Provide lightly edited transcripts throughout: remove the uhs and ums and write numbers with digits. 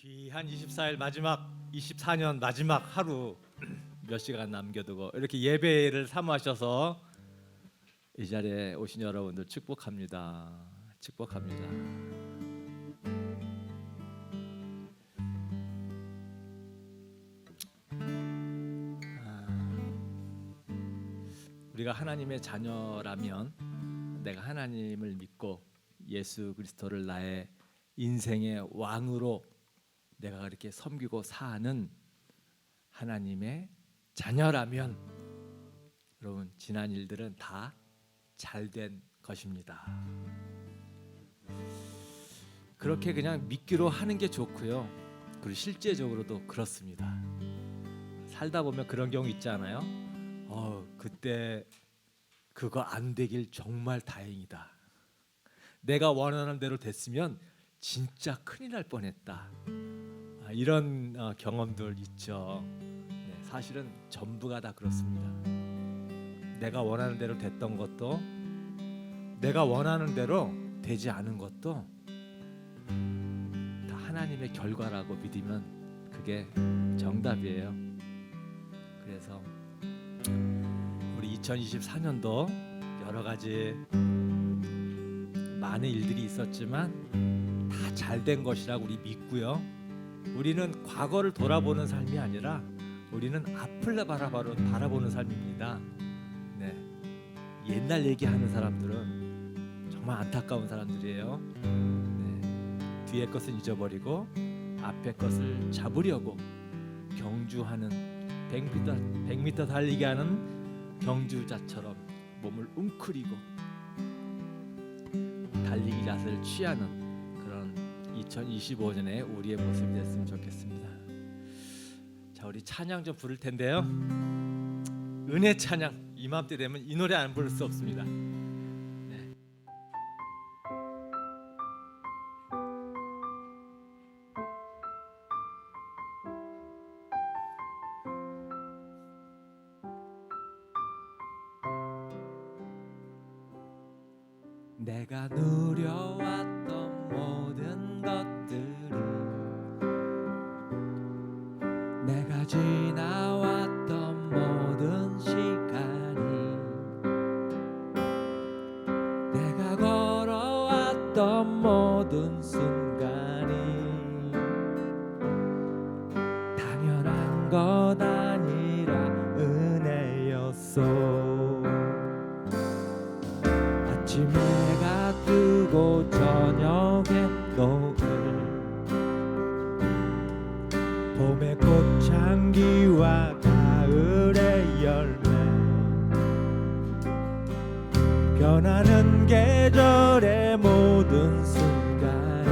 귀한 24일 마지막 24년 마지막 하루 몇 시간 남겨두고 이렇게 예배를 사모하셔서 이 자리에 오신 여러분들 축복합니다. 축복합니다. 우리가 하나님의 자녀라면 내가 하나님을 믿고 예수 그리스도를 나의 인생의 왕으로 내가 그렇게 섬기고 사는 하나님의 자녀라면 여러분 지난 일들은 다 잘된 것입니다. 그렇게 그냥 믿기로 하는 게 좋고요. 그리고 실제적으로도 그렇습니다. 살다 보면 그런 경우 있잖아요. 그때 그거 안 되길 정말 다행이다. 내가 원하는 대로 됐으면 진짜 큰일 날 뻔했다. 이런 경험들 있죠. 네, 사실은 전부가 다 그렇습니다. 내가 원하는 대로 됐던 것도 내가 원하는 대로 되지 않은 것도 다 하나님의 결과라고 믿으면 그게 정답이에요. 그래서 우리 2024년도 여러 가지 많은 일들이 있었지만 다 잘된 것이라고 우리 믿고요. 우리는 과거를 돌아보는 삶이 아니라 우리는 앞을 바라보는 삶입니다. 네. 옛날 얘기하는 사람들은 정말 안타까운 사람들이에요. 네. 뒤에 것은 잊어버리고 앞에 것을 잡으려고 경주하는 100m 달리기 하는 경주자처럼 몸을 웅크리고 달리기 자세를 취하는 그런 2025년에 우리의 모습이 됐으면 좋겠습니다. 자, 우리 찬양 좀 부를 텐데요. 은혜 찬양. 이맘때 되면 이 노래 안 부를 수 없습니다. 네. 내가 누려왔던 모든 것들이 내가 지나왔던 모든 시간이 내가 걸어왔던 모든 순간이 당연한 것 아니라 은혜였소. 아침에 해가 뜨고 저녁에 노을 봄의 꽃향기와 가을의 열매 변하는 계절의 모든 순간이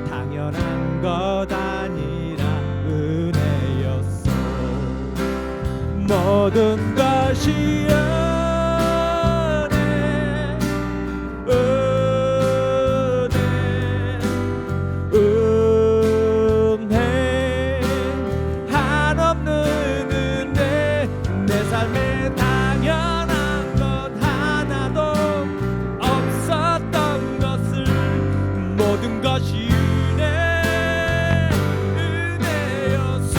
당연한 것 아니라 은혜였어. 모든 것이 모든 것이 은혜였소.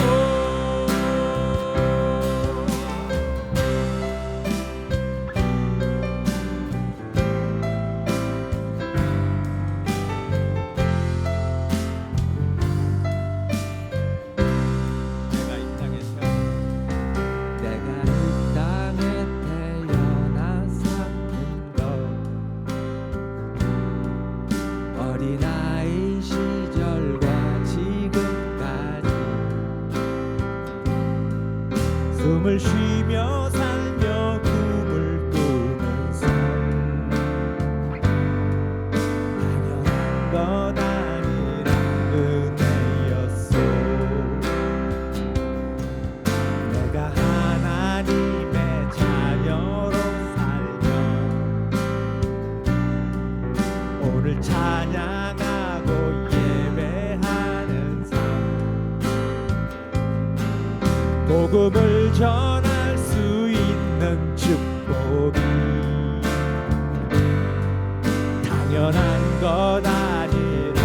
내가 이 땅에 태어나 사는 것 어린아이 시절과 지금까지 숨을 쉬며 살며 꿈을 꾸는 삶 당연한 것 아니라 은혜였소. 내가 하나님의 자녀로 살며 오늘 찬양하고 예배하는 삶 복음을 전할 수 있는 축복이 당연한 것 아니라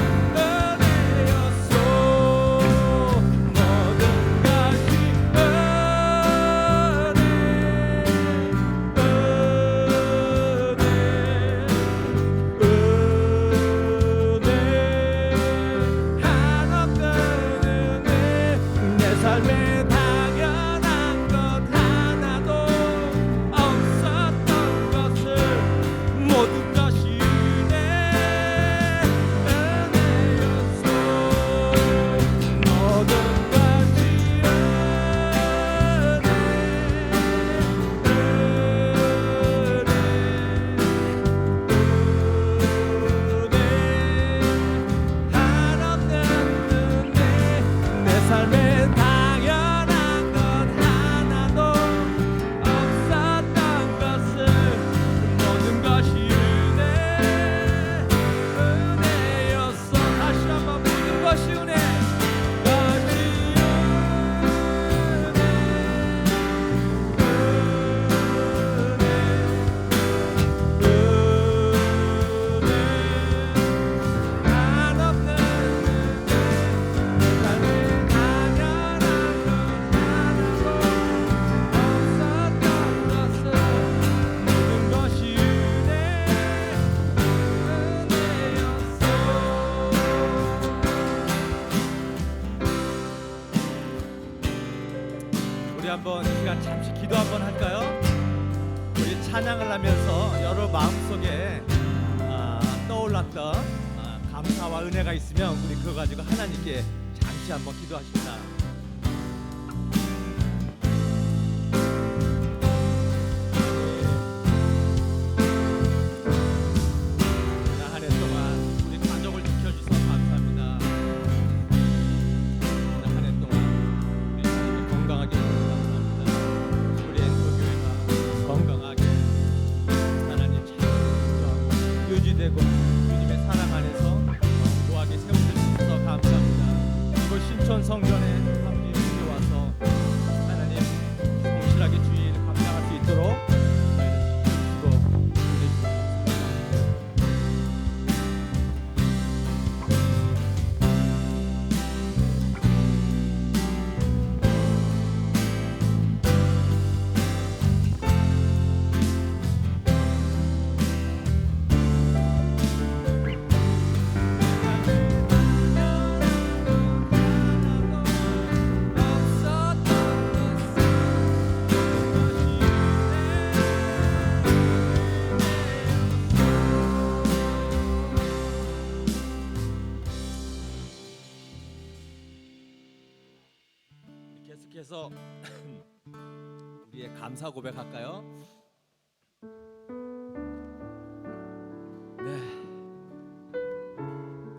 한번 이 시간 잠시 기도 한번 할까요? 우리 찬양을 하면서 여러 마음속에 떠올랐던 감사와 은혜가 있으면 우리 그거 가지고 하나님께 잠시 한번 기도하십니다. 한 해 동안 우리 가족을 지켜주셔서 감사합니다. 한 해 동안 우리 주님이 건강하게 해주셔서 감사합니다. 우리 앵커교회가 건강하게 하나님 잘 유지되고 주님의 사랑 안에서 고하게 세워주셔서 감사합니다. 이곳 신촌 성전에 함께 와서 하나님 성실하게 주일 감당할 수 있도록 저희를 지켜주시고 계속해서 우리의 감사 고백할까요? 네,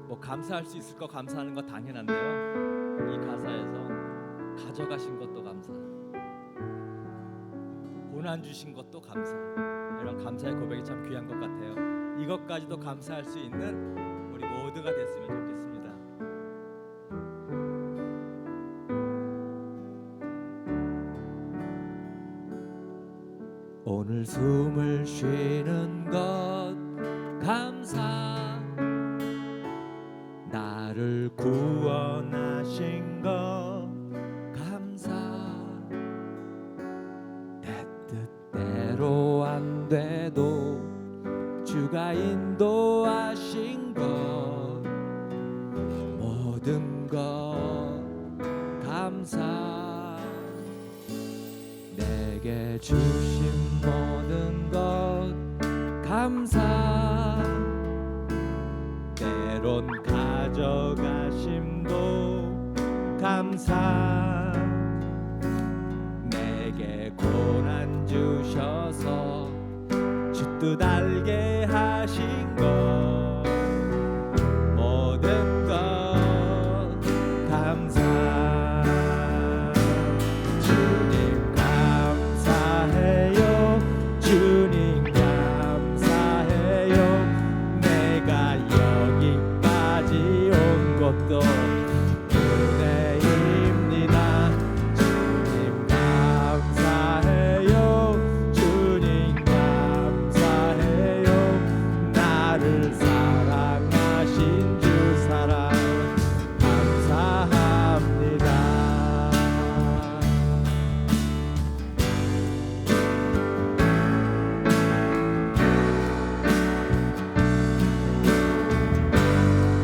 뭐 감사할 수 있을 거 감사하는 거 당연한데요. 이 가사에서 가져가신 것도 감사, 고난 주신 것도 감사, 이런 감사의 고백이 참 귀한 것 같아요. 이것까지도 감사할 수 있는 우리 모두가 됐으면 좋겠습니다. 오늘 숨을 쉬는 것 감사, 나를 구원하신 것 감사, 내 뜻대로 안 돼도 주가 인도하신 것 모든 것 감사, 내게 주신 모든 것 감사, 때론 가져가심도 감사, 내게 고난 주셔서 주 뜻 알게 하신 것 모든 것 감사, 주님 감사해요, 주님 감사해요, 내가 여기까지 온 것도 은혜입니다. 주님 감사해요, 주님 감사해요, 나를 사랑하신 주 사랑 감사합니다.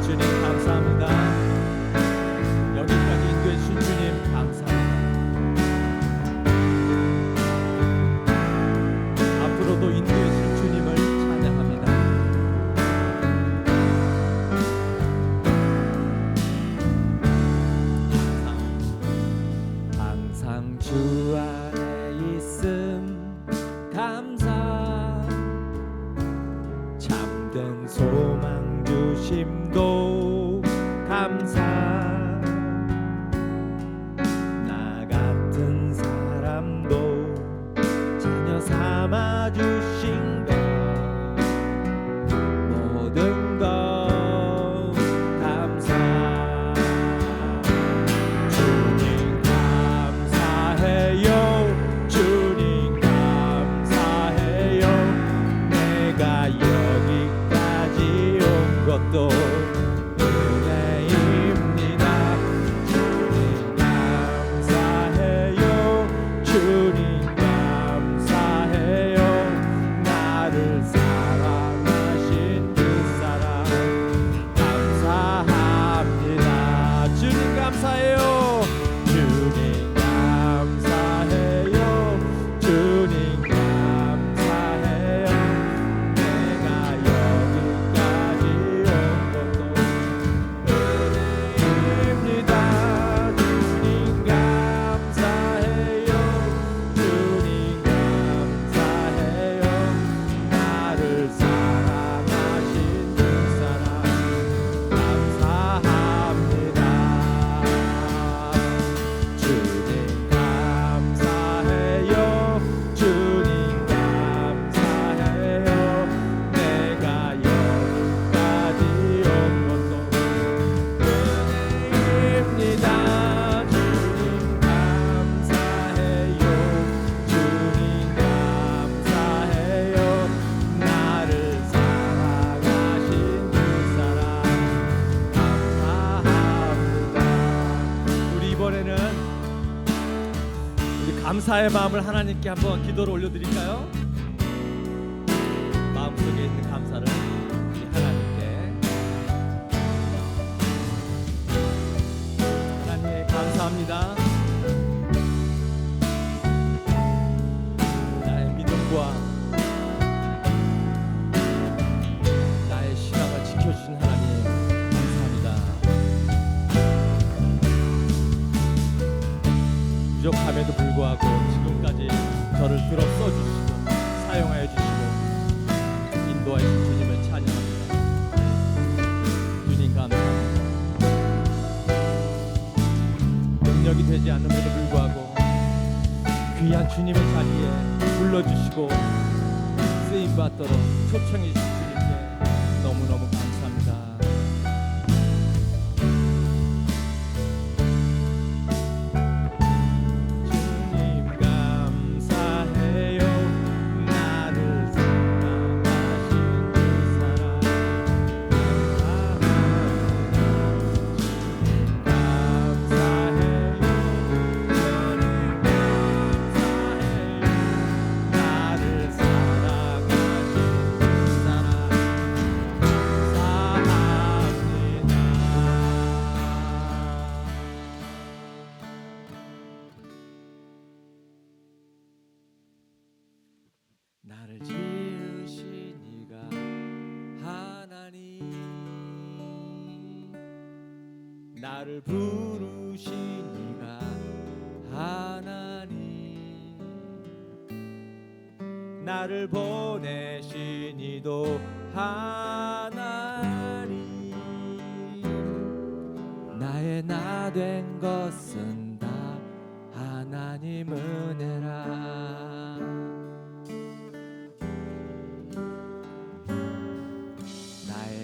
주님 감사합니다. 감사의 마음을 하나님께 한번 기도를 올려드릴까요? 마음속에 있는 감사를 우리 하나님께. 하나님 감사합니다. 나의 믿음과 나의 신앙을 지켜주신 하나님 감사합니다. 부족함에도 불구하고 지금까지 저를 들어 써주시고 사용하여 주시고 인도하신 주님을 찬양합니다. 주님 감사합니다. 능력이 되지 않음에도 불구하고 귀한 주님의 자리에 불러주시고 쓰임받도록 초청해 주신 주님께 너무너무 감사합니다. 나를 지으신 이가 하나님, 나를 부르신 이가 하나님, 나를 보내신 이도 하나님, 나의 나 된 것은 다 하나님 은혜라.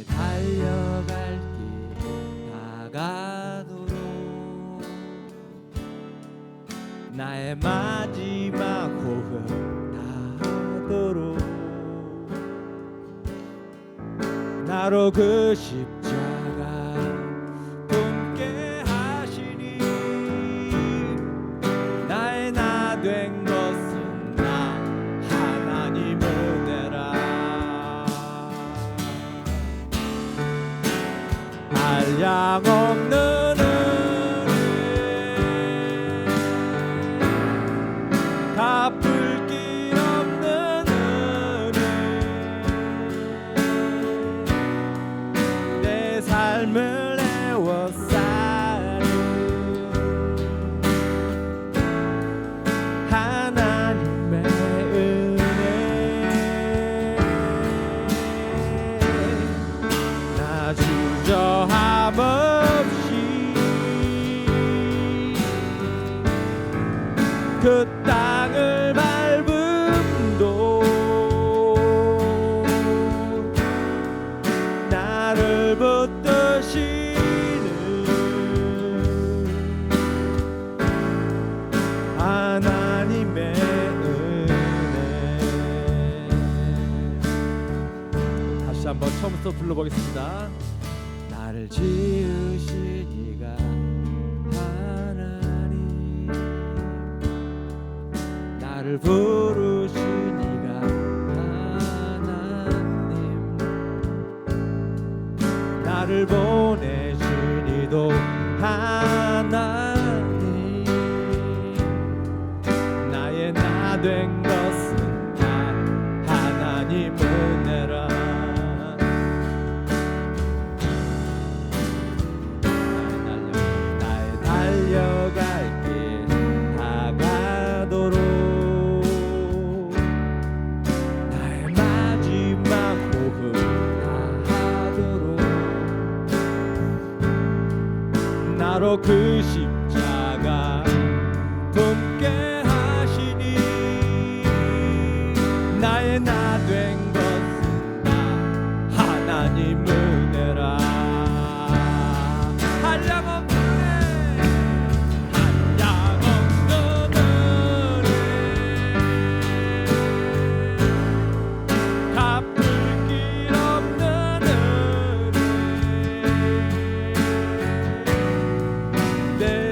달려갈 길 다가도록 나의 마지막 호흡 다하도록 나로 그 십자가 품게 하시니 나의 나 된 것은 나 하나님 은혜라. 한량없는 은혜, 갚을 길 없는 은혜, 내 삶을 애워싸는 하나님의 은혜. 나 주저함 없이 그 땅을 밟음도 나를 붙드시는 하나님의 은혜. 다시 한번 처음부터 불러보겠습니다. 나를 지으신 이가 하나님, 나를 부르신 이가 하나님, 나를 보내신 이도 하나님, 나의 나 된 것은 다 하나님 은혜라. 달려갈 길 다가도록 나의 마지막 호흡 다하도록 나로 그 십자가 품게 하시니 나의 나 된 것은 다 하나님 은혜라. 한량없는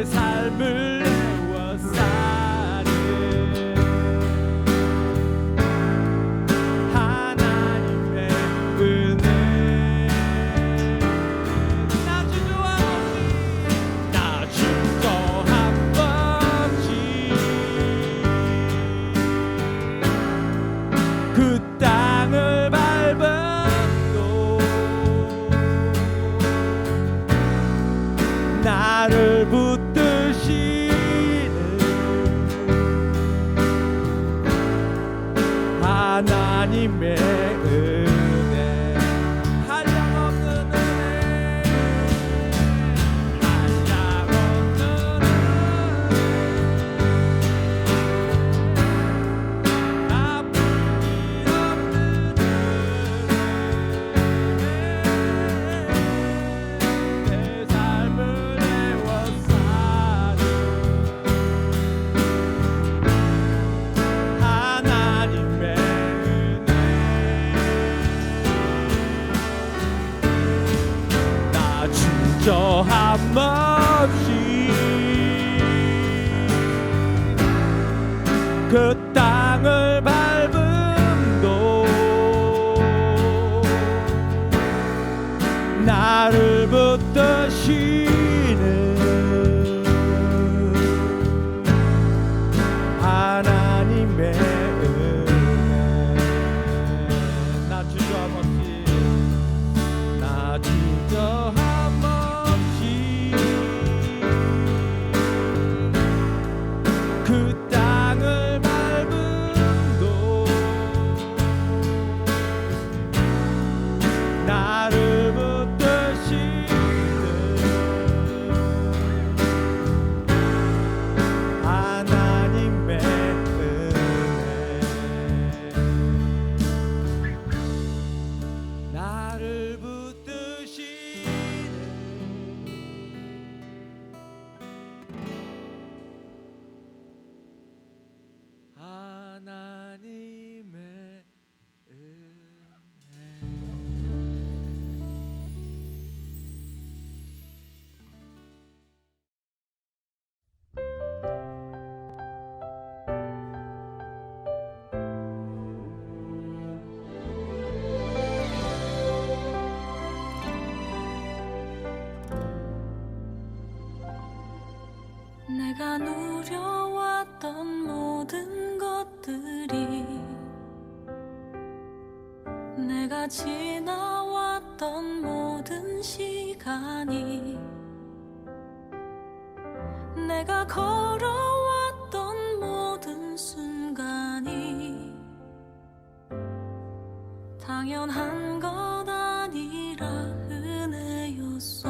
삶을 나를 붙드시는 하나님의 은혜, 한량없는 은혜, 한량없는 은혜, 아픔이 없는 은혜, 내 삶을 애워싸는 하나님의 은혜, 나 주저함 없이 그 땅을 밟음도 나를 붙드시는 하나님의 은혜, 나 주저함 없이, 나 주저함 없이 그 땅을 밟음도 나를 붙드시는 하나님의 은혜, 나를 붙드시는 하나님의 은혜. 내가 누려왔던 모든 것들이, 내가 지나왔던 모든 시간이, 내가 걸어왔던 모든 순간이 당연한 것 아니라 은혜였어.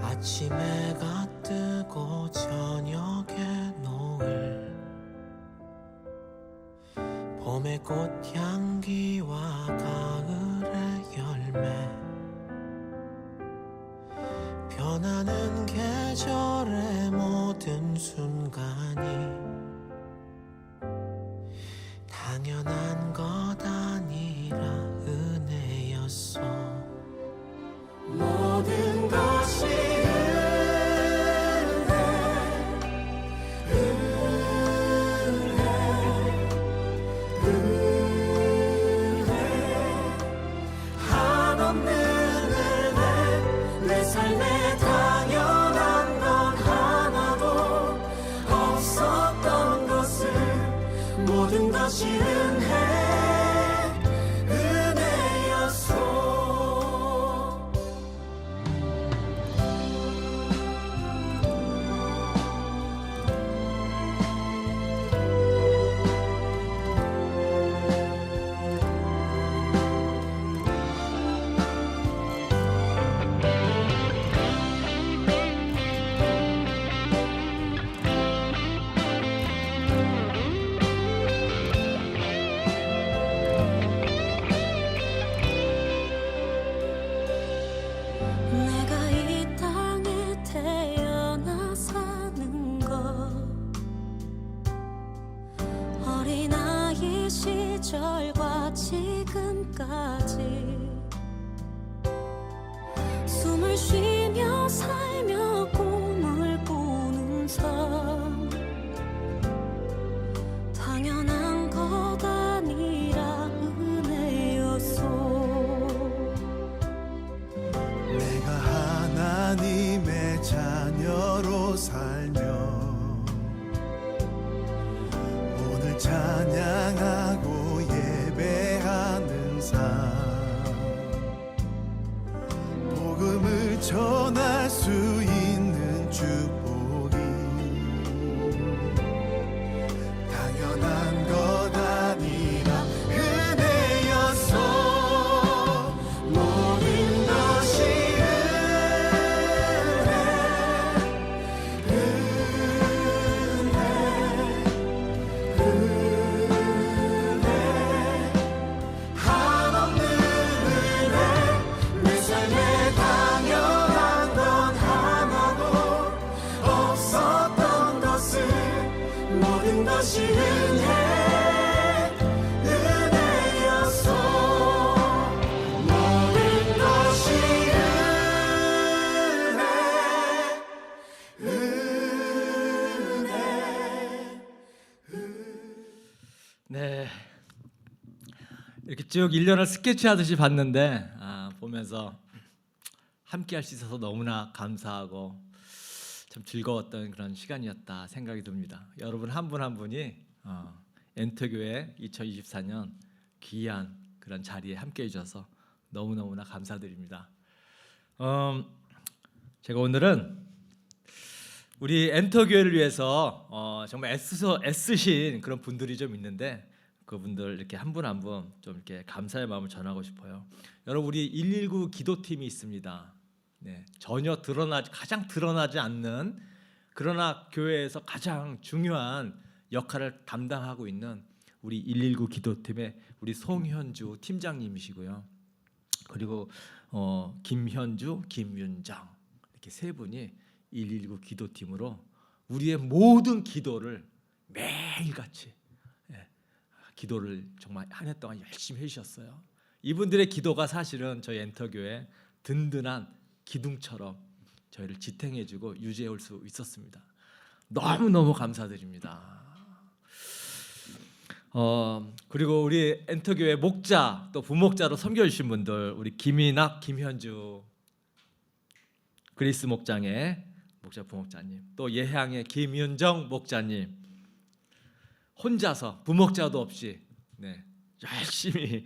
아침 해가 뜨고 저녁에 노을, 봄의 꽃향기와 가을의 열매, 변하는 계절의 모든 순간이 당연한 것 아니라 은혜였어. 모든 것이 한없는 은혜, 내 삶에 당연한 것 하나도 없었던 것을, 모든 것이 은혜였어. 내가 이 땅에 태어나 사는 것, 어린아이 시절과 지금까지 숨을 쉬며 살며 꿈을 꾸는 삶, 당연한 것 아니라 은혜였어. 내가 하나님의 자녀로 살며 오늘 찬양하고 예배하는 삶, 전할 수 있는 축복이 당연한 것 아니라 은혜여서 모든 것이 한없는 은혜 내 삶에 당연한 건 하나도 없었던 것을 모든 것이 은혜여서 모든 것이 네, 이렇게 쭉 1년을 스케치하듯이 봤는데 보면서 함께 할 수 있어서 너무나 감사하고 참 즐거웠던 그런 시간이었다 생각이 듭니다. 여러분 한 분 한 분이 엔터교회 2024년 귀한 그런 자리에 함께 해주셔서 너무너무나 감사드립니다. 제가 오늘은 우리 엔터교회를 위해서 정말 애쓰신 그런 분들이 좀 있는데 그분들 이렇게 한 분 한 분 좀 이렇게 감사의 마음을 전하고 싶어요. 여러분 우리 119 기도팀이 있습니다. 네, 전혀 가장 드러나지 않는 그러나 교회에서 가장 중요한 역할을 담당하고 있는 우리 119 기도팀의 우리 송현주 팀장님이시고요. 그리고 김현주, 김윤정 이렇게 세 분이 119 기도팀으로 우리의 모든 기도를 매일같이 기도를 정말 한 해 동안 열심히 해주셨어요. 이분들의 기도가 사실은 저희 엔터교회 든든한 기둥처럼 저희를 지탱해주고 유지해올 수 있었습니다. 너무너무 감사드립니다. 그리고 우리 엔터교회 목자 또 부목자로 섬겨주신 분들 우리 김인학, 김현주 그리스 목장의 목자 부목자님 또 예향의 김윤정 목자님 혼자서 부목자도 없이 열심히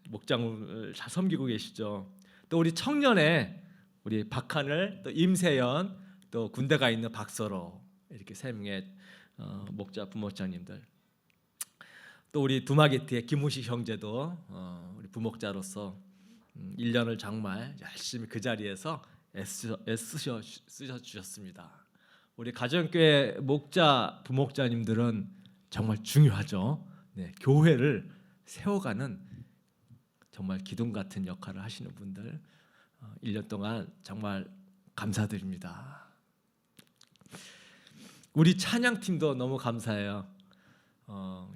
목장을 잘 섬기고 계시죠. 또 우리 청년의 우리 박하늘 또 임세연 또 군대 가 있는 박서로 이렇게 세 명의 목자 부목자님들 또 우리 두마게티의 김우식 형제도 우리 부목자로서 1년을 정말 열심히 그 자리에서 애쓰셔 주셨습니다. 우리 가정교회 목자 부목자님들은 정말 중요하죠. 교회를 세워가는 정말 기둥 같은 역할을 하시는 분들 1년 동안 정말 감사드립니다. 우리 찬양팀도 너무 감사해요.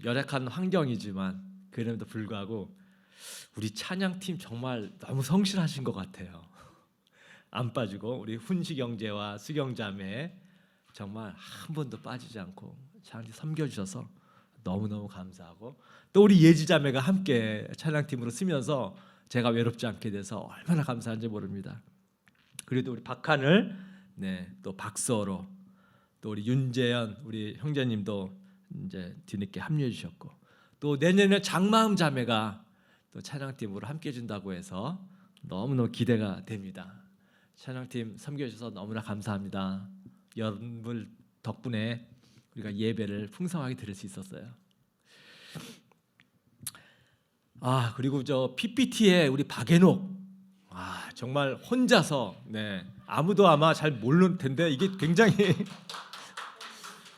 열악한 환경이지만 그럼에도 불구하고 우리 찬양팀 정말 너무 성실하신 것 같아요. 안 빠지고 우리 훈식 형제와 수경 자매 정말 한 번도 빠지지 않고 찬양팀 섬겨주셔서 너무너무 감사하고 또 우리 예지 자매가 함께 찬양팀으로 쓰면서 제가 외롭지 않게 돼서 얼마나 감사한지 모릅니다. 그래도 우리 박하늘, 또 박서로, 또 우리 윤재현 우리 형제님도 이제 뒤늦게 합류해 주셨고 또 내년에 장마음 자매가 또 찬양팀으로 함께 해준다고 해서 너무너무 기대가 됩니다. 찬양팀 섬겨주셔서 너무나 감사합니다. 여러분들 덕분에 우리가 예배를 풍성하게 드릴 수 있었어요. 그리고 저 PPT에 우리 박예녹 정말 혼자서 아무도 아마 잘 모르는 텐데 이게 굉장히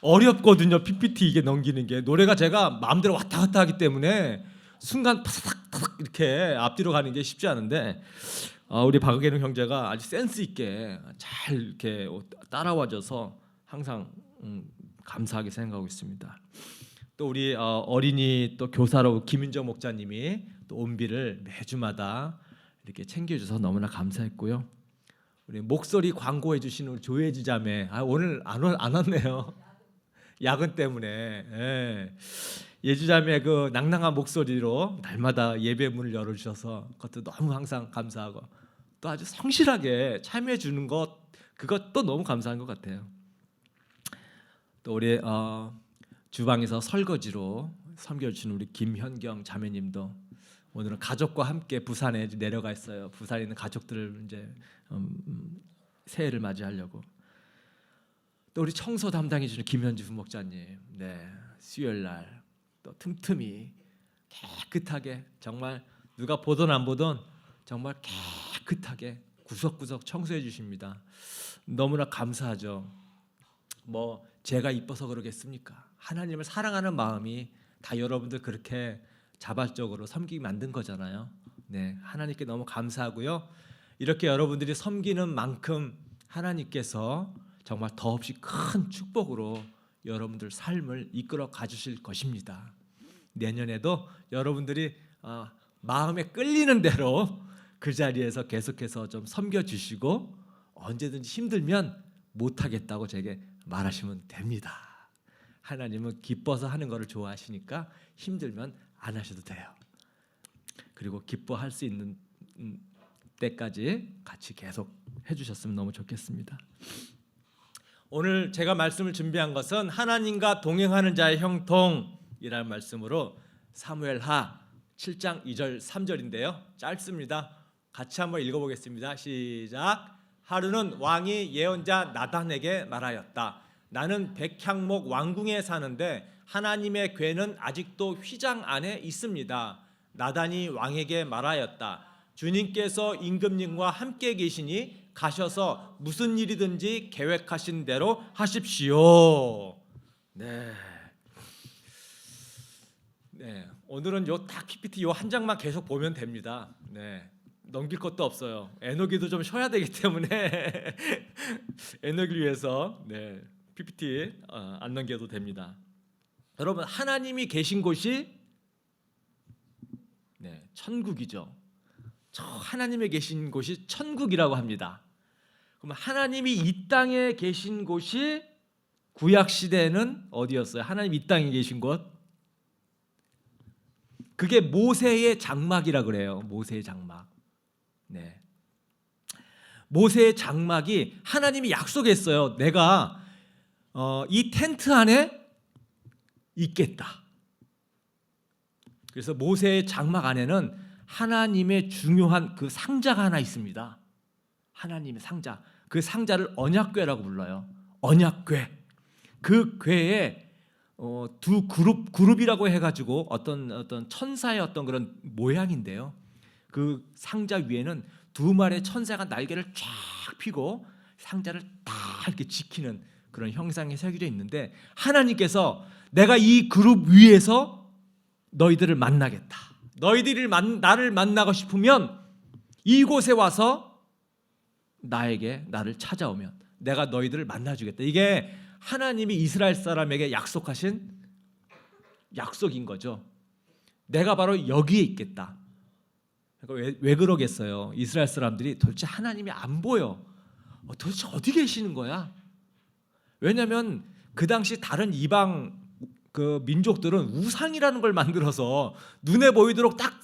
어렵거든요. PPT 이게 넘기는 게 노래가 제가 마음대로 왔다 갔다 하기 때문에 순간 파삭파삭 이렇게 앞뒤로 가는 게 쉽지 않은데 우리 박예녹 형제가 아주 센스 있게 잘 이렇게 따라와줘서 항상 감사하게 생각하고 있습니다. 또 우리 어린이 또 교사로 김윤정 목자님이 또 온비를 매주마다 이렇게 챙겨줘서 너무나 감사했고요. 우리 목소리 광고해 주시는 우리 조혜지 자매 오늘 안 왔네요. 야근 때문에 예지 자매 그 낭낭한 목소리로 날마다 예배 문을 열어주셔서 그것도 너무 항상 감사하고 또 아주 성실하게 참여해 주는 것 그것도 너무 감사한 것 같아요. 또 우리 주방에서 설거지로 섬겨주시는 우리 김현경 자매님도 오늘은 가족과 함께 부산에 내려가 있어요. 부산에 있는 가족들을 이제 새해를 맞이하려고. 또 우리 청소 담당해 주는 김현주 부목자님, 네, 수요일 날 또 틈틈이 깨끗하게, 정말 누가 보던 안 보던 정말 깨끗하게 구석구석 청소해 주십니다. 너무나 감사하죠. 뭐 제가 이뻐서 그러겠습니까? 하나님을 사랑하는 마음이 다 여러분들 그렇게 자발적으로 섬기게 만든 거잖아요. 네, 하나님께 너무 감사하고요. 이렇게 여러분들이 섬기는 만큼 하나님께서 정말 더없이 큰 축복으로 여러분들 삶을 이끌어 가주실 것입니다. 내년에도 여러분들이 마음에 끌리는 대로 그 자리에서 계속해서 좀 섬겨주시고, 언제든지 힘들면 못하겠다고 제게 말하시면 됩니다. 하나님은 기뻐서 하는 것을 좋아하시니까 힘들면 안 하셔도 돼요. 그리고 기뻐할 수 있는 때까지 같이 계속 해주셨으면 너무 좋겠습니다. 오늘 제가 말씀을 준비한 것은 하나님과 동행하는 자의 형통이라는 말씀으로 사무엘하 7장 2절 3절인데요. 짧습니다. 같이 한번 읽어보겠습니다. 시작. 하루는 왕이 예언자 나단에게 말하였다. 나는 백향목 왕궁에 사는데 하나님의 궤는 아직도 휘장 안에 있습니다. 나단이 왕에게 말하였다. 주님께서 임금님과 함께 계시니 가셔서 무슨 일이든지 계획하신 대로 하십시오. 네. 오늘은 요 딱 PPT 요 한 장만 계속 보면 됩니다. 네. 넘길 것도 없어요. 에너기도 좀 쉬어야 되기 때문에 에너기를 위해서 PPT 안 넘겨도 됩니다. 여러분, 하나님이 계신 곳이 천국이죠. 하나님이 계신 곳이 천국이라고 합니다. 그럼 하나님이 이 땅에 계신 곳이 구약 시대에는 어디였어요? 하나님 이 땅에 계신 곳, 그게 모세의 장막이라 그래요. 모세의 장막. 네. 모세의 장막이 하나님이 약속했어요. 내가 이 텐트 안에 있겠다. 그래서 모세의 장막 안에는 하나님의 중요한 그 상자가 하나 있습니다. 하나님의 상자. 그 상자를 언약궤라고 불러요. 언약궤. 그 궤에 두 그룹이라고 해가지고 어떤 천사의 어떤 그런 모양인데요. 그 상자 위에는 두 마리의 천사가 날개를 쫙 펴고 상자를 딱 이렇게 지키는 그런 형상이 새겨져 있는데, 하나님께서 내가 이 그룹 위에서 너희들을 만나겠다. 너희들이 나를 만나고 싶으면 이곳에 와서 나를 찾아오면 내가 너희들을 만나주겠다. 이게 하나님이 이스라엘 사람에게 약속하신 약속인 거죠. 내가 바로 여기에 있겠다. 그러니까 왜 그러겠어요? 이스라엘 사람들이 도대체 하나님이 안 보여. 도대체 어디 계시는 거야? 왜냐하면 그 당시 다른 이방 그 민족들은 우상이라는 걸 만들어서 눈에 보이도록 딱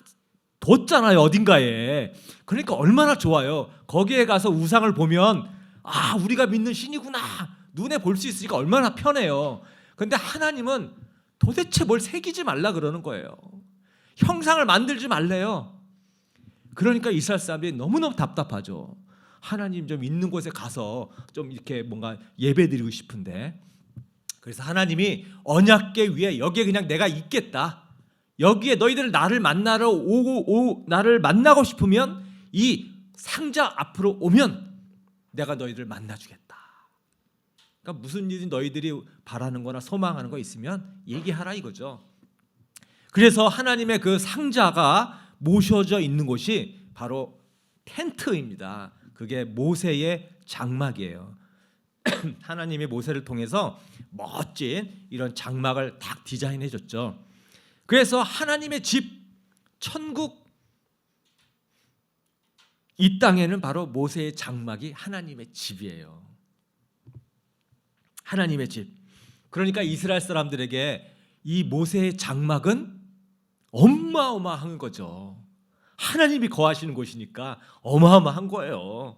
뒀잖아요, 어딘가에. 그러니까 얼마나 좋아요. 거기에 가서 우상을 보면 우리가 믿는 신이구나, 눈에 볼 수 있으니까 얼마나 편해요. 그런데 하나님은 도대체 뭘 새기지 말라 그러는 거예요. 형상을 만들지 말래요. 그러니까 이스라엘 사람들이 너무너무 답답하죠. 하나님 좀 있는 곳에 가서 좀 이렇게 뭔가 예배드리고 싶은데, 그래서 하나님이 언약궤 위에 여기에 그냥 내가 있겠다. 여기에 너희들 나를 만나러 나를 만나고 싶으면 이 상자 앞으로 오면 내가 너희들 만나주겠다. 그러니까 무슨 일이 너희들이 바라는 거나 소망하는 거 있으면 얘기하라 이거죠. 그래서 하나님의 그 상자가 모셔져 있는 곳이 바로 텐트입니다. 그게 모세의 장막이에요. 하나님이 모세를 통해서 멋진 이런 장막을 딱 디자인해 줬죠. 그래서 하나님의 집, 천국, 이 땅에는 바로 모세의 장막이 하나님의 집이에요. 하나님의 집. 그러니까 이스라엘 사람들에게 이 모세의 장막은 어마어마한 거죠. 하나님이 거하시는 곳이니까 어마어마한 거예요.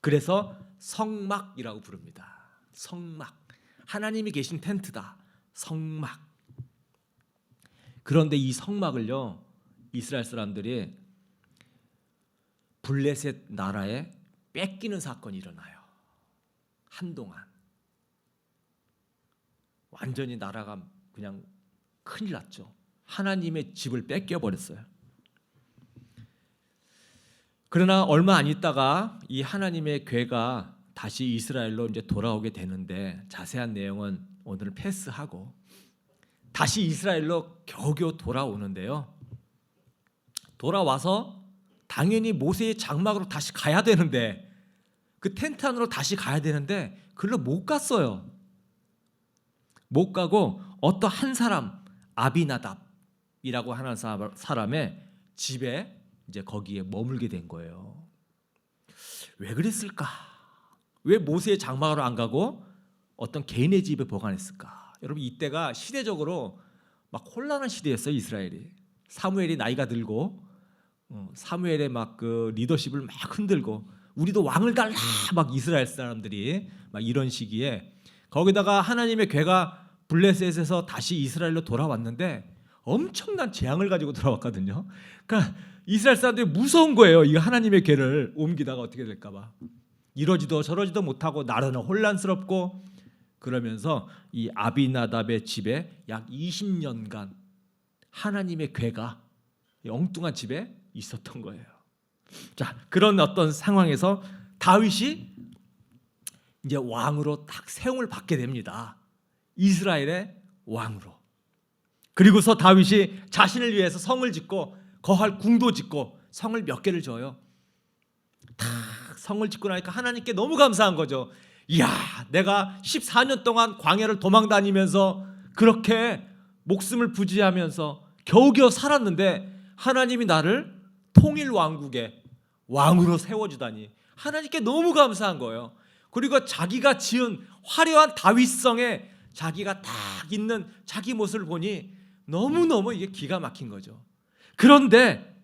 그래서 성막이라고 부릅니다. 성막. 하나님이 계신 텐트다. 성막. 그런데 이 성막을요, 이스라엘 사람들이 블레셋 나라에 뺏기는 사건이 일어나요. 한동안 완전히 나라가 그냥 큰일 났죠. 하나님의 집을 뺏겨 버렸어요. 그러나 얼마 안 있다가 이 하나님의 괴가 다시 이스라엘로 이제 돌아오게 되는데, 자세한 내용은 오늘 패스하고 다시 이스라엘로 겨우겨우 돌아오는데요. 돌아와서 당연히 모세의 장막으로 다시 가야 되는데, 그 텐트 안으로 다시 가야 되는데 그걸로 못 갔어요. 못 가고 어떤 한 사람, 아비나답이라고 하는 사람의 집에 이제 거기에 머물게 된 거예요. 왜 그랬을까? 왜 모세의 장막으로 안 가고 어떤 개인의 집에 보관했을까? 여러분, 이때가 시대적으로 막 혼란한 시대였어요. 이스라엘이. 사무엘이 나이가 들고 사무엘의 막 그 리더십을 막 흔들고, 우리도 왕을 달라 막 이스라엘 사람들이 막 이런 시기에, 거기다가 하나님의 괴가 블레셋에서 다시 이스라엘로 돌아왔는데 엄청난 재앙을 가지고 돌아왔거든요. 그러니까 이스라엘 사람들이 무서운 거예요. 이 하나님의 괴를 옮기다가 어떻게 될까 봐. 이러지도 저러지도 못하고 나라는 혼란스럽고, 그러면서 이 아비나답의 집에 약 20년간 하나님의 괴가 엉뚱한 집에 있었던 거예요. 자, 그런 어떤 상황에서 다윗이 이제 왕으로 딱 세움을 받게 됩니다. 이스라엘의 왕으로. 그리고서 다윗이 자신을 위해서 성을 짓고 거할 궁도 짓고 성을 몇 개를 져요. 다 성을 짓고 나니까 하나님께 너무 감사한 거죠. 이야, 내가 14년 동안 광야를 도망 다니면서 그렇게 목숨을 부지하면서 겨우겨우 살았는데 하나님이 나를 통일 왕국의 왕으로 세워주다니 하나님께 너무 감사한 거예요. 그리고 자기가 지은 화려한 다윗성에 자기가 딱 있는 자기 모습을 보니 너무너무 이게 기가 막힌 거죠. 그런데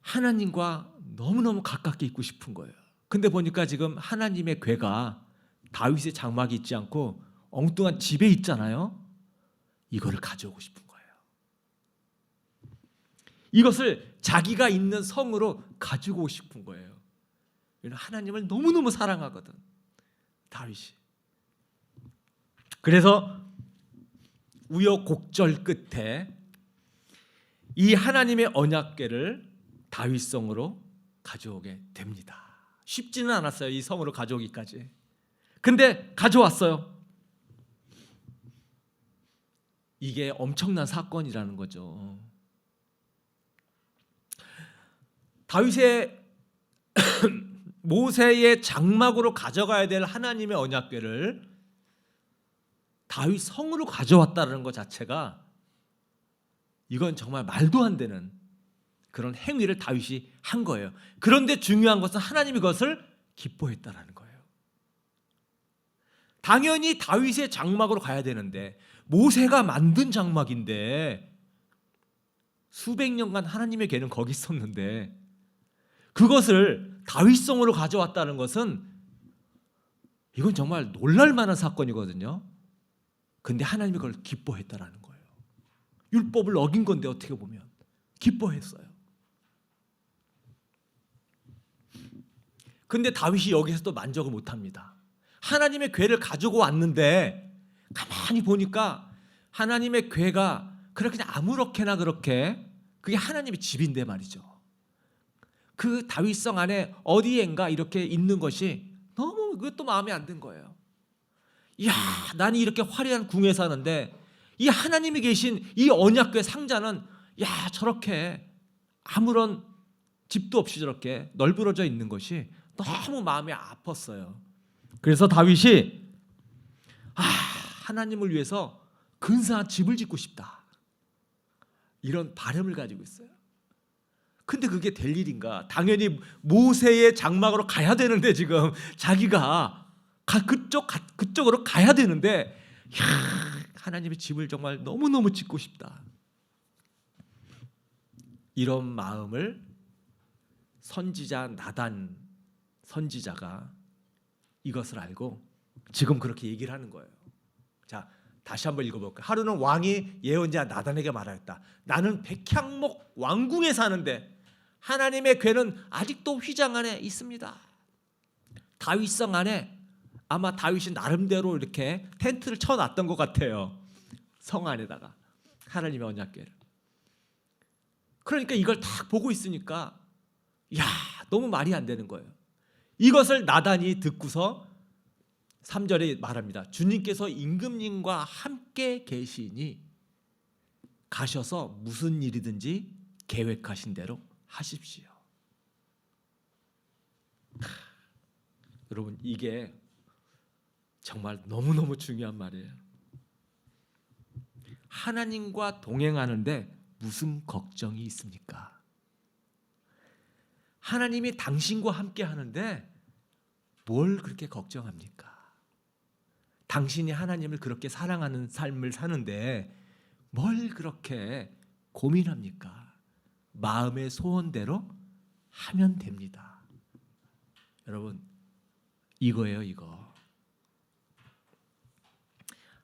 하나님과 너무너무 가깝게 있고 싶은 거예요. 근데 보니까 지금 하나님의 괴가 다윗의 장막이 있지 않고 엉뚱한 집에 있잖아요. 이거를 가져오고 싶은 거예요. 이것을 자기가 있는 성으로 가지고 오고 싶은 거예요. 하나님을 너무너무 사랑하거든, 다윗이. 그래서 우여곡절 끝에 이 하나님의 언약궤를 다윗성으로 가져오게 됩니다. 쉽지는 않았어요, 이 성으로 가져오기까지. 근데 가져왔어요. 이게 엄청난 사건이라는 거죠. 다윗의 모세의 장막으로 가져가야 될 하나님의 언약궤를 다윗 성으로 가져왔다는 것 자체가, 이건 정말 말도 안 되는 그런 행위를 다윗이 한 거예요. 그런데 중요한 것은 하나님이 그것을 기뻐했다라는 거예요. 당연히 다윗의 장막으로 가야 되는데, 모세가 만든 장막인데 수백 년간 하나님의 궤는 거기 있었는데 그것을 다윗성으로 가져왔다는 것은, 이건 정말 놀랄 만한 사건이거든요. 근데 하나님이 그걸 기뻐했다라는 거예요. 율법을 어긴 건데 어떻게 보면 기뻐했어요. 근데 다윗이 여기서도 만족을 못합니다. 하나님의 궤를 가지고 왔는데 가만히 보니까 하나님의 궤가 그렇게 그냥 아무렇게나 그렇게, 그게 하나님의 집인데 말이죠. 그 다윗성 안에 어디엔가 이렇게 있는 것이 너무 그것도 마음에 안 든 거예요. 이야, 나는 이렇게 화려한 궁에 사는데 이 하나님이 계신 이 언약궤 상자는 야, 저렇게 아무런 집도 없이 저렇게 널브러져 있는 것이 너무 마음이 아팠어요. 그래서 다윗이 하나님을 위해서 근사한 집을 짓고 싶다, 이런 바람을 가지고 있어요. 근데 그게 될 일인가? 당연히 모세의 장막으로 가야 되는데, 지금 자기가 그쪽으로 가야 되는데, 하나님의 집을 정말 너무너무 짓고 싶다, 이런 마음을 선지자 나단 선지자가 이것을 알고 지금 그렇게 얘기를 하는 거예요. 자, 다시 한번 읽어볼까요? 하루는 왕이 예언자 나단에게 말하였다. 나는 백향목 왕궁에 사는데 하나님의 궤는 아직도 휘장 안에 있습니다. 다윗성 안에 아마 다윗이 나름대로 이렇게 텐트를 쳐놨던 것 같아요. 성 안에다가 하나님의 언약궤를. 그러니까 이걸 딱 보고 있으니까 야, 너무 말이 안 되는 거예요. 이것을 나단이 듣고서 3절에 말합니다. 주님께서 임금님과 함께 계시니 가셔서 무슨 일이든지 계획하신 대로 하십시오. 여러분, 이게 정말 너무너무 중요한 말이에요. 하나님과 동행하는데 무슨 걱정이 있습니까? 하나님이 당신과 함께 하는데 뭘 그렇게 걱정합니까? 당신이 하나님을 그렇게 사랑하는 삶을 사는데 뭘 그렇게 고민합니까? 마음의 소원대로 하면 됩니다. 여러분, 이거예요, 이거.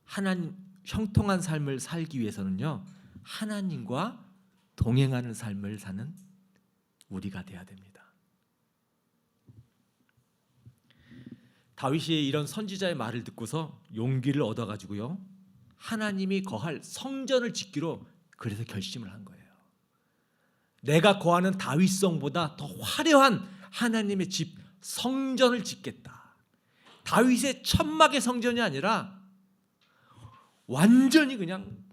하나님 형통한 삶을 살기 위해서는요, 하나님과 동행하는 삶을 사는 우리가 돼야 됩니다. 다윗이 이런 선지자의 말을 듣고서 용기를 얻어가지고요, 하나님이 거할 성전을 짓기로 그래서 결심을 한 거예요. 내가 거하는 다윗성보다 더 화려한 하나님의 집 성전을 짓겠다. 다윗의 천막의 성전이 아니라 완전히 그냥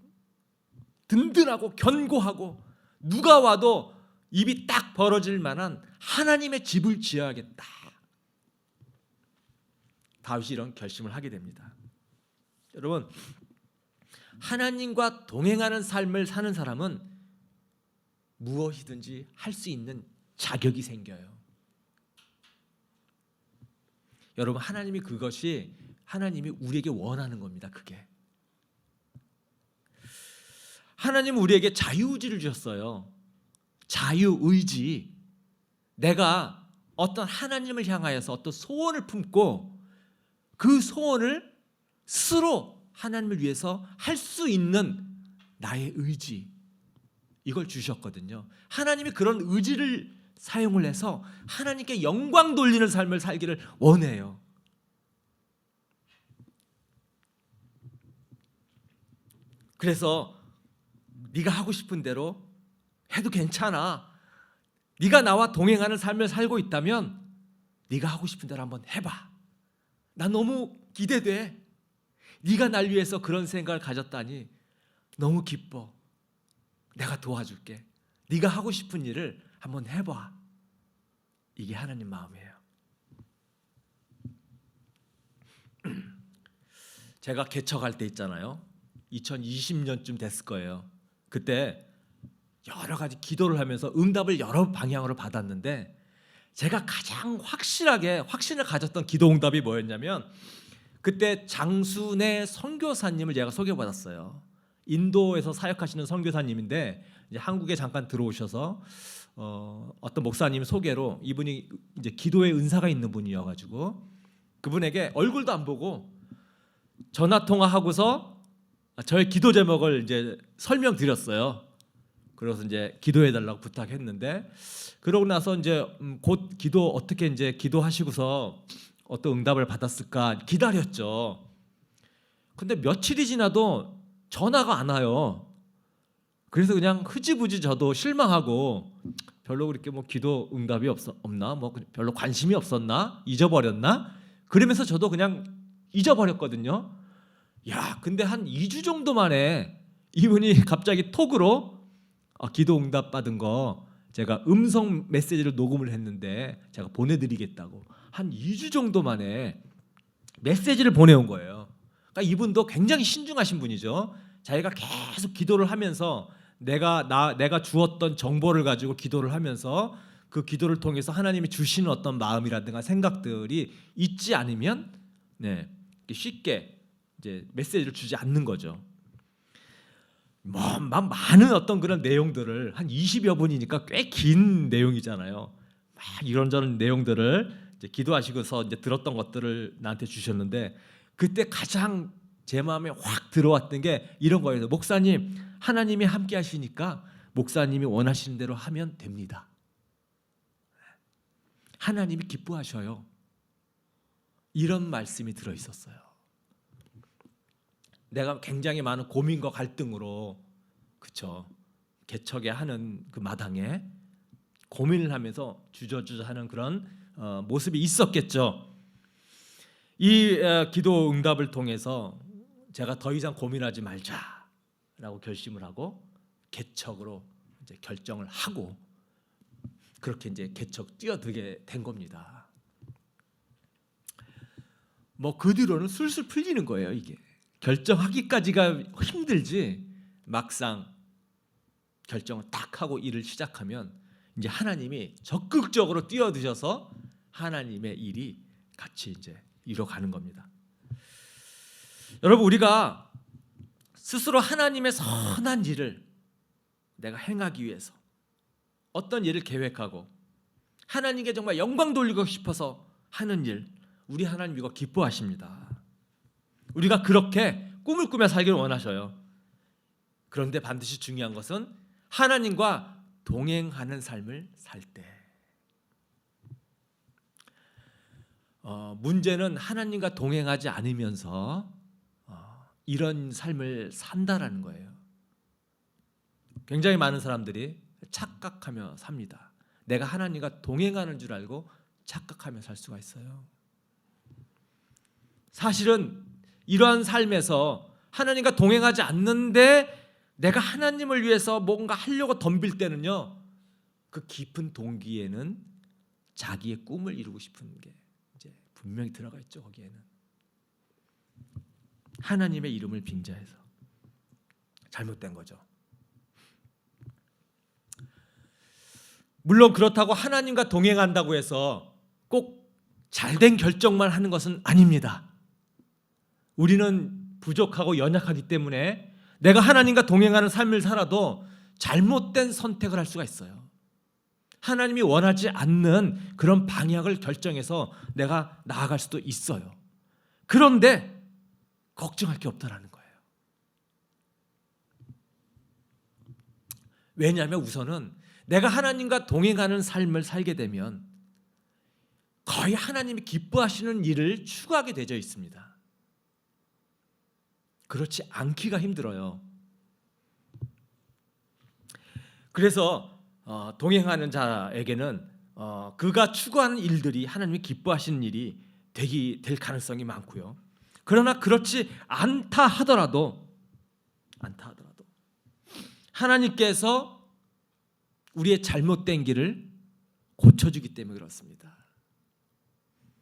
든든하고 견고하고 누가 와도 입이 딱 벌어질 만한 하나님의 집을 지어야겠다. 다윗이 이런 결심을 하게 됩니다. 여러분, 하나님과 동행하는 삶을 사는 사람은 무엇이든지 할 수 있는 자격이 생겨요. 여러분, 하나님이 그것이 하나님이 우리에게 원하는 겁니다. 그게 하나님은 우리에게 자유의지를 주셨어요. 자유의지. 내가 어떤 하나님을 향하여서 어떤 소원을 품고 그 소원을 스스로 하나님을 위해서 할 수 있는 나의 의지, 이걸 주셨거든요. 하나님이 그런 의지를 사용을 해서 하나님께 영광 돌리는 삶을 살기를 원해요. 그래서 네가 하고 싶은 대로 해도 괜찮아. 네가 나와 동행하는 삶을 살고 있다면 네가 하고 싶은 대로 한번 해봐. 나 너무 기대돼. 네가 날 위해서 그런 생각을 가졌다니 너무 기뻐. 내가 도와줄게. 네가 하고 싶은 일을 한번 해봐. 이게 하나님 마음이에요. 제가 개척할 때 있잖아요. 2020년쯤 됐을 거예요. 그때 여러 가지 기도를 하면서 응답을 여러 방향으로 받았는데 제가 가장 확신을 가졌던 기도 응답이 뭐였냐면, 그때 장순의 선교사님을 제가 소개받았어요. 인도에서 사역하시는 선교사님인데 이제 한국에 잠깐 들어오셔서 어떤 목사님 소개로, 이분이 이제 기도의 은사가 있는 분이어가지고 그분에게 얼굴도 안 보고 전화 통화하고서 저의 기도 제목을 이제 설명드렸어요. 그래서 이제 기도해달라고 부탁했는데, 그러고 나서 이제 곧 어떻게 이제 기도하시고서 어떤 응답을 받았을까 기다렸죠. 근데 며칠이 지나도 전화가 안 와요. 그래서 그냥 흐지부지 저도 실망하고, 별로 그렇게 뭐 기도 응답이 없나? 뭐 별로 관심이 없었나? 잊어버렸나? 그러면서 저도 그냥 잊어버렸거든요. 야, 근데 한 2주 정도 만에 이분이 갑자기 톡으로 기도 응답 받은 거 제가 음성 메시지를 녹음을 했는데 제가 보내드리겠다고 한 2주 정도 만에 메시지를 보내온 거예요. 그러니까 이분도 굉장히 신중하신 분이죠. 자기가 계속 기도를 하면서 내가 주었던 정보를 가지고 기도를 하면서 그 기도를 통해서 하나님이 주시는 어떤 마음이라든가 생각들이 있지 않으면 쉽게 이제 메시지를 주지 않는 거죠. 많은 어떤 그런 내용들을 한 20여 분이니까 꽤 긴 내용이잖아요. 막 이런저런 내용들을 이제 기도하시고서 이제 들었던 것들을 나한테 주셨는데, 그때 가장 제 마음에 확 들어왔던 게 이런 거예요. 목사님, 하나님이 함께 하시니까 목사님이 원하시는 대로 하면 됩니다. 하나님이 기뻐하셔요. 이런 말씀이 들어 있었어요. 내가 굉장히 많은 고민과 갈등으로, 그쵸, 개척에 하는 그 마당에 고민을 하면서 주저주저하는 그런 모습이 있었겠죠. 이 기도 응답을 통해서 제가 더 이상 고민하지 말자라고 결심을 하고 개척으로 이제 결정을 하고 그렇게 이제 개척 뛰어들게 된 겁니다. 뭐 그 뒤로는 술술 풀리는 거예요. 이게 결정하기까지가 힘들지 막상 결정을 딱 하고 일을 시작하면 이제 하나님이 적극적으로 뛰어드셔서 하나님의 일이 같이 이제 이뤄가는 겁니다. 여러분, 우리가 스스로 하나님의 선한 일을 내가 행하기 위해서 어떤 일을 계획하고 하나님께 정말 영광 돌리고 싶어서 하는 일, 우리 하나님 이거 기뻐하십니다. 우리가 그렇게 꿈을 꾸며 살기를 원하셔요. 그런데 반드시 중요한 것은 하나님과 동행하는 삶을 살 때. 문제는 하나님과 동행하지 않으면서 이런 삶을 산다라는 거예요. 굉장히 많은 사람들이 착각하며 삽니다. 내가 하나님과 동행하는 줄 알고 착각하며 살 수가 있어요. 사실은 이러한 삶에서 하나님과 동행하지 않는데 내가 하나님을 위해서 뭔가 하려고 덤빌 때는요, 그 깊은 동기에는 자기의 꿈을 이루고 싶은 게 이제 분명히 들어가 있죠. 거기에는 하나님의 이름을 빙자해서 잘못된 거죠. 물론 그렇다고 하나님과 동행한다고 해서 꼭 잘된 결정만 하는 것은 아닙니다. 우리는 부족하고 연약하기 때문에 내가 하나님과 동행하는 삶을 살아도 잘못된 선택을 할 수가 있어요. 하나님이 원하지 않는 그런 방향을 결정해서 내가 나아갈 수도 있어요. 그런데 걱정할 게 없다라는 거예요. 왜냐하면 우선은 내가 하나님과 동행하는 삶을 살게 되면 거의 하나님이 기뻐하시는 일을 추구하게 되어 있습니다. 그렇지 않기가 힘들어요. 그래서 동행하는 자에게는 그가 추구하는 일들이 하나님이 기뻐하시는 일이 될 가능성이 많고요. 그러나 그렇지 않다 하더라도 하나님께서 우리의 잘못된 길을 고쳐주기 때문에 그렇습니다.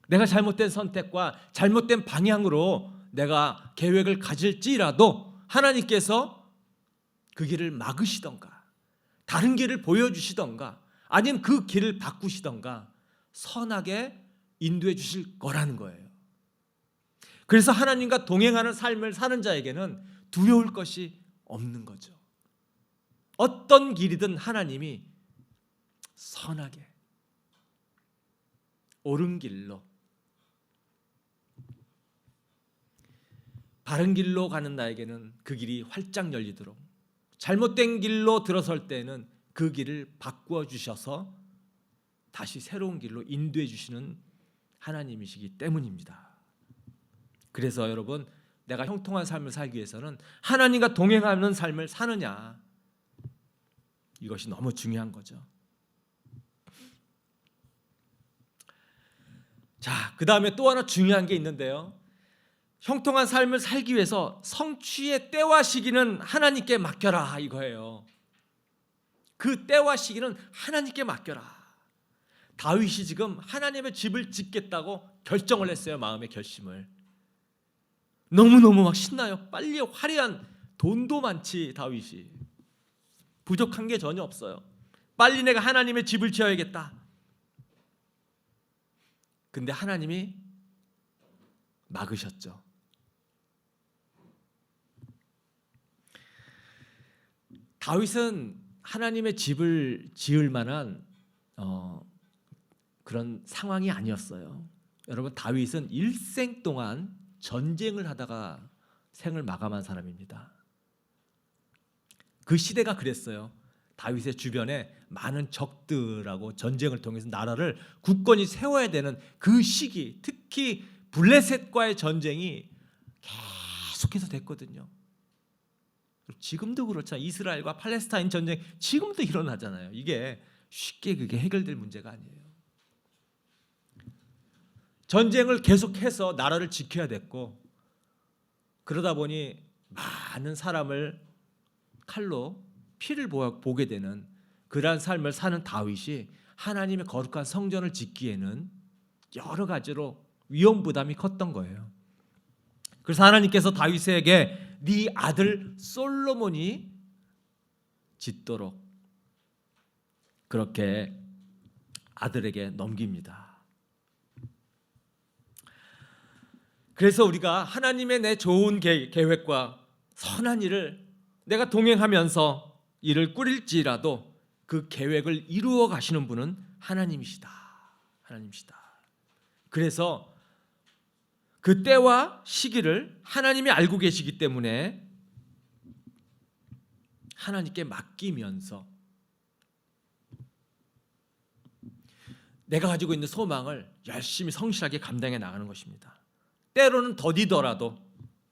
내가 잘못된 선택과 잘못된 방향으로 내가 계획을 가질지라도 하나님께서 그 길을 막으시던가 다른 길을 보여주시던가 아니면 그 길을 바꾸시던가 선하게 인도해 주실 거라는 거예요. 그래서 하나님과 동행하는 삶을 사는 자에게는 두려울 것이 없는 거죠. 어떤 길이든 하나님이 선하게 옳은 길로 바른 길로 가는 나에게는 그 길이 활짝 열리도록 잘못된 길로 들어설 때는 그 길을 바꾸어 주셔서 다시 새로운 길로 인도해 주시는 하나님이시기 때문입니다. 그래서 여러분, 내가 형통한 삶을 살기 위해서는 하나님과 동행하는 삶을 사느냐, 이것이 너무 중요한 거죠. 자, 그 다음에 또 하나 중요한 게 있는데요. 형통한 삶을 살기 위해서 성취의 때와 시기는 하나님께 맡겨라, 이거예요. 그 때와 시기는 하나님께 맡겨라. 다윗이 지금 하나님의 집을 짓겠다고 결정을 했어요. 마음의 결심을. 너무너무 막 신나요. 빨리 화려한 돈도 많지 다윗이. 부족한 게 전혀 없어요. 빨리 내가 하나님의 집을 지어야겠다. 근데 하나님이 막으셨죠. 다윗은 하나님의 집을 지을 만한 그런 상황이 아니었어요. 여러분, 다윗은 일생 동안 전쟁을 하다가 생을 마감한 사람입니다. 그 시대가 그랬어요. 다윗의 주변에 많은 적들하고 전쟁을 통해서 나라를 굳건히 세워야 되는 그 시기, 특히 블레셋과의 전쟁이 계속해서 됐거든요. 지금도 그렇잖아요. 이스라엘과 팔레스타인 전쟁 지금도 일어나잖아요. 이게 쉽게 그게 해결될 문제가 아니에요. 전쟁을 계속해서 나라를 지켜야 됐고, 그러다 보니 많은 사람을 칼로 피를 보게 되는 그러한 삶을 사는 다윗이 하나님의 거룩한 성전을 짓기에는 여러 가지로 위험 부담이 컸던 거예요. 그래서 하나님께서 다윗에게 네 아들 솔로몬이 짓도록 그렇게 아들에게 넘깁니다. 그래서 우리가 하나님의 내 좋은 계획과 선한 일을 내가 동행하면서 일을 꾸릴지라도 그 계획을 이루어 가시는 분은 하나님이시다. 하나님이시다. 그래서 그 때와 시기를 하나님이 알고 계시기 때문에 하나님께 맡기면서 내가 가지고 있는 소망을 열심히 성실하게 감당해 나가는 것입니다. 때로는 더디더라도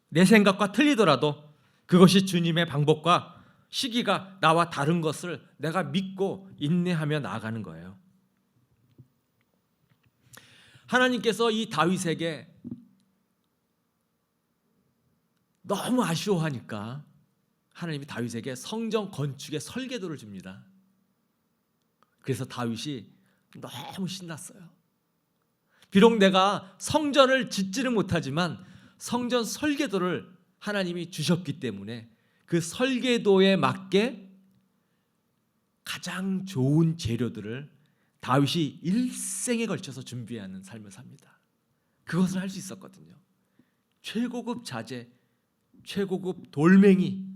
내 생각과 틀리더라도 그것이 주님의 방법과 시기가 나와 다른 것을 내가 믿고 인내하며 나아가는 거예요. 하나님께서 이 다윗에게 너무 아쉬워하니까 하나님이 다윗에게 성전 건축의 설계도를 줍니다. 그래서 다윗이 너무 신났어요. 비록 내가 성전을 짓지는 못하지만 성전 설계도를 하나님이 주셨기 때문에 그 설계도에 맞게 가장 좋은 재료들을 다윗이 일생에 걸쳐서 준비하는 삶을 삽니다. 그것을 할 수 있었거든요. 최고급 자재, 최고급 돌멩이,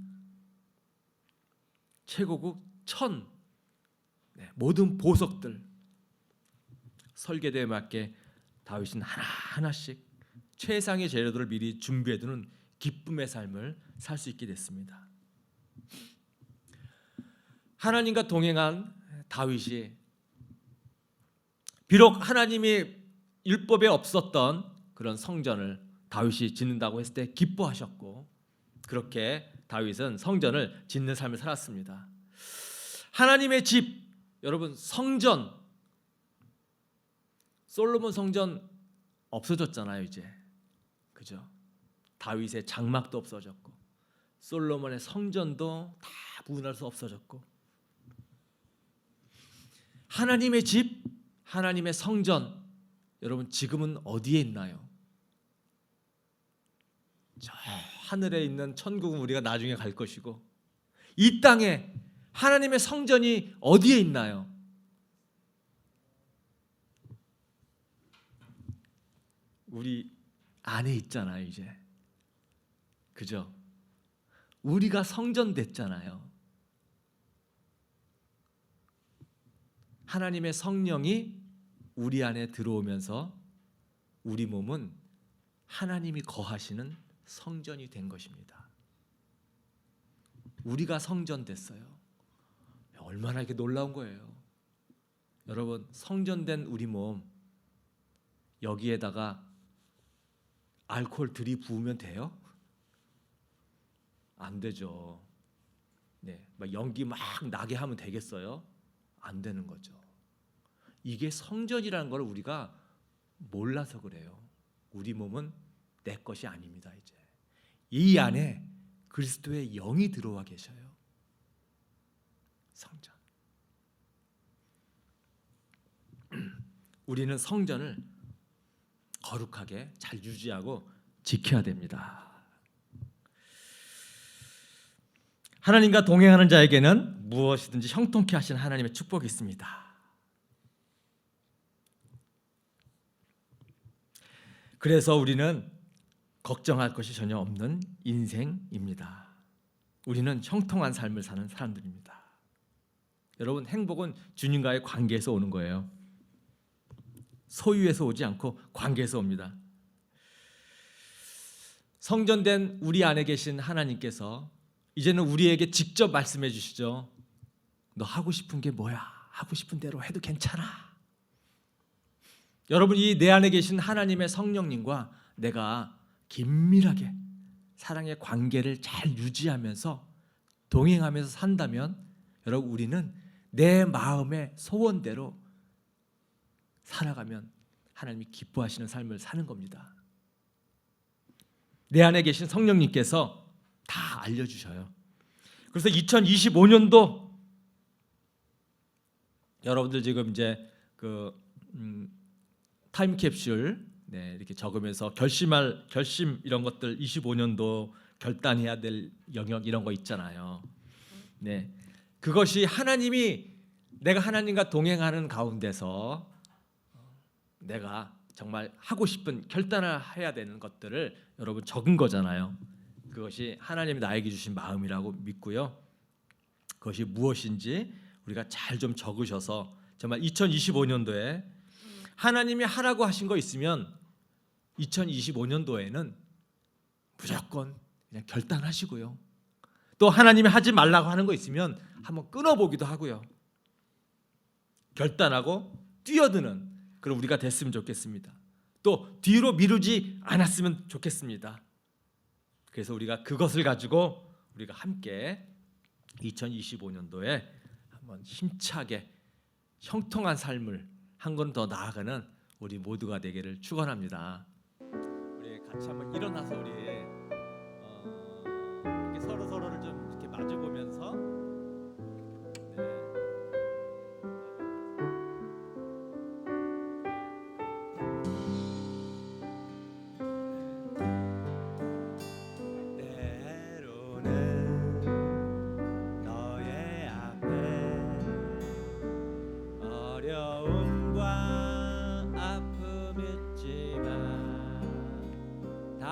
최고급 천, 모든 보석들 설계도에 맞게 다윗은 하나하나씩 최상의 재료들을 미리 준비해두는 기쁨의 삶을 살 수 있게 됐습니다. 하나님과 동행한 다윗이 비록 하나님이 율법에 없었던 그런 성전을 다윗이 짓는다고 했을 때 기뻐하셨고, 그렇게 다윗은 성전을 짓는 삶을 살았습니다. 하나님의 집, 여러분 성전, 솔로몬 성전 없어졌잖아요 이제, 그죠? 다윗의 장막도 없어졌고 솔로몬의 성전도 다 무너져서 없어졌고, 하나님의 집, 하나님의 성전, 여러분 지금은 어디에 있나요? 저 하늘에 있는 천국은 우리가 나중에 갈 것이고, 이 땅에 하나님의 성전이 어디에 있나요? 우리 안에 있잖아요 이제, 그죠? 우리가 성전 됐잖아요. 하나님의 성령이 우리 안에 들어오면서 우리 몸은 하나님이 거하시는 성전이 된 것입니다. 우리가 성전 됐어요. 얼마나 이렇게 놀라운 거예요. 여러분, 성전된 우리 몸 여기에다가 알코올 들이부으면 돼요? 안 되죠. 막 연기 막 나게 하면 되겠어요? 안 되는 거죠. 이게 성전이라는 걸 우리가 몰라서 그래요. 우리 몸은 내 것이 아닙니다. 이제 이 안에 그리스도의 영이 들어와 계셔요. 성전. 우리는 성전을 거룩하게 잘 유지하고 지켜야 됩니다. 하나님과 동행하는 자에게는 무엇이든지 형통케 하시는 하나님의 축복이 있습니다. 그래서 우리는 걱정할 것이 전혀 없는 인생입니다. 우리는 형통한 삶을 사는 사람들입니다. 여러분, 행복은 주님과의 관계에서 오는 거예요. 소유에서 오지 않고 관계에서 옵니다. 성전된 우리 안에 계신 하나님께서 이제는 우리에게 직접 말씀해 주시죠. 너 하고 싶은 게 뭐야? 하고 싶은 대로 해도 괜찮아. 여러분, 이 내 안에 계신 하나님의 성령님과 내가 긴밀하게 사랑의 관계를 잘 유지하면서 동행하면서 산다면 여러분, 우리는 내 마음의 소원대로 살아가면 하나님이 기뻐하시는 삶을 사는 겁니다. 내 안에 계신 성령님께서 다 알려주셔요. 그래서 2025년도 여러분들 지금 이제 그 타임캡슐 이렇게 적으면서 결심 이런 것들 25년도 결단해야 될 영역 이런 거 있잖아요. 그것이 하나님이 내가 하나님과 동행하는 가운데서 내가 정말 하고 싶은 결단을 해야 되는 것들을 여러분 적은 거잖아요. 그것이 하나님이 나에게 주신 마음이라고 믿고요. 그것이 무엇인지 우리가 잘 좀 적으셔서 정말 2025년도에 하나님이 하라고 하신 거 있으면 2025년도에는 무조건 그냥 결단하시고요. 또 하나님이 하지 말라고 하는 거 있으면 한번 끊어보기도 하고요. 결단하고 뛰어드는 그런 우리가 됐으면 좋겠습니다. 또 뒤로 미루지 않았으면 좋겠습니다. 그래서 우리가 그것을 가지고 우리가 함께 2025년도에 한번 힘차게 형통한 삶을 한 건 더 나아가는 우리 모두가 되기를 축원합니다. 우리 같이 한번 일어나서 우리 이렇게 서로를 좀 이렇게 마주 보면서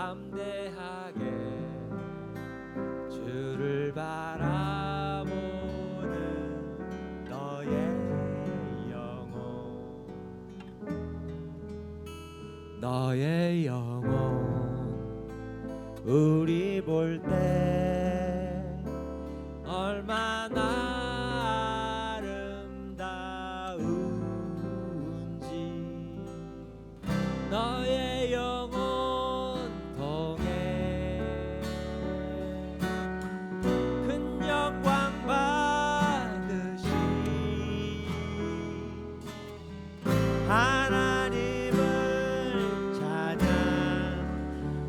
담대하게 주를 바라보는 너의 영혼 우리 볼 때 얼마나 아름다운지 너의 영혼 하나님을 찬양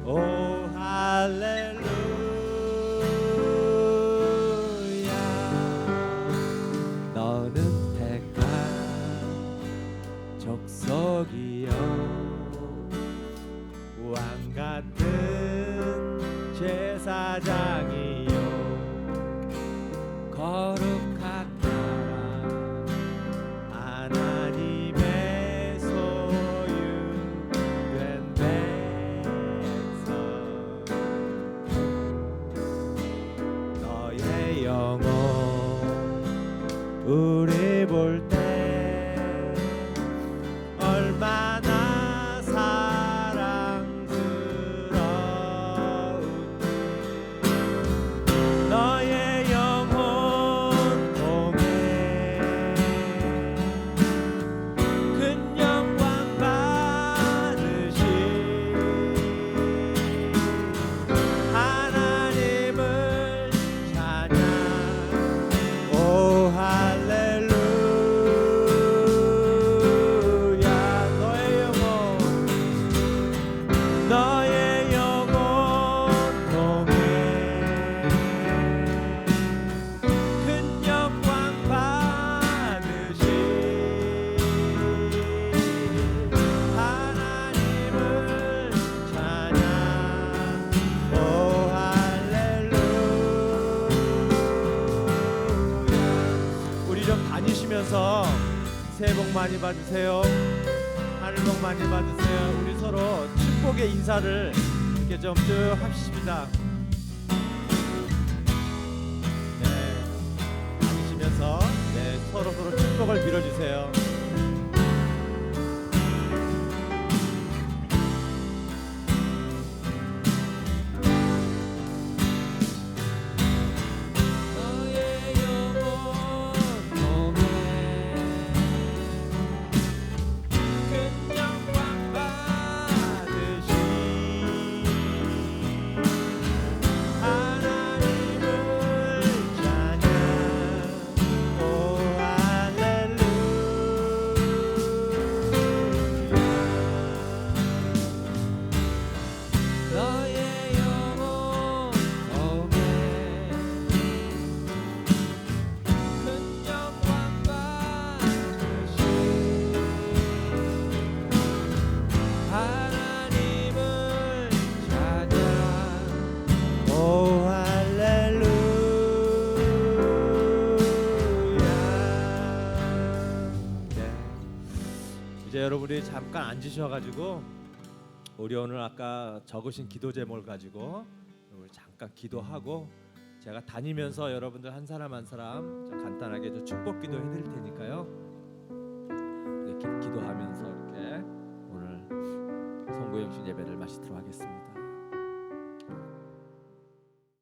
오 할렐루야 너는 택한 족속이여 왕같은 제사장이여 거룩한 우리 볼 때 얼마나 사랑스러운지 너의 영혼 통해 큰 영광 받으신 하나님을 찬양 오 할렐루야 너의 영혼 통해 큰 영광 받으신 하나님을 찬양 오 할렐루야 우리 좀 다니시면서 새해 복 많이 받으세요. 하늘 복 많이 받으세요. 우리 서로 축복의 인사를 이렇게 좀 쭉 합시다. 다니시면서 서로 축복을 빌어주세요. 이제 여러분이 잠깐 앉으셔가지고 우리 오늘 아까 적으신 기도 제목을 가지고 우리 잠깐 기도하고 제가 다니면서 여러분들 한 사람 한 사람 좀 간단하게 좀 축복 기도 해드릴 테니까요. 이렇게 기도하면서 이렇게 오늘 송구영신 예배를 마치도록 하겠습니다.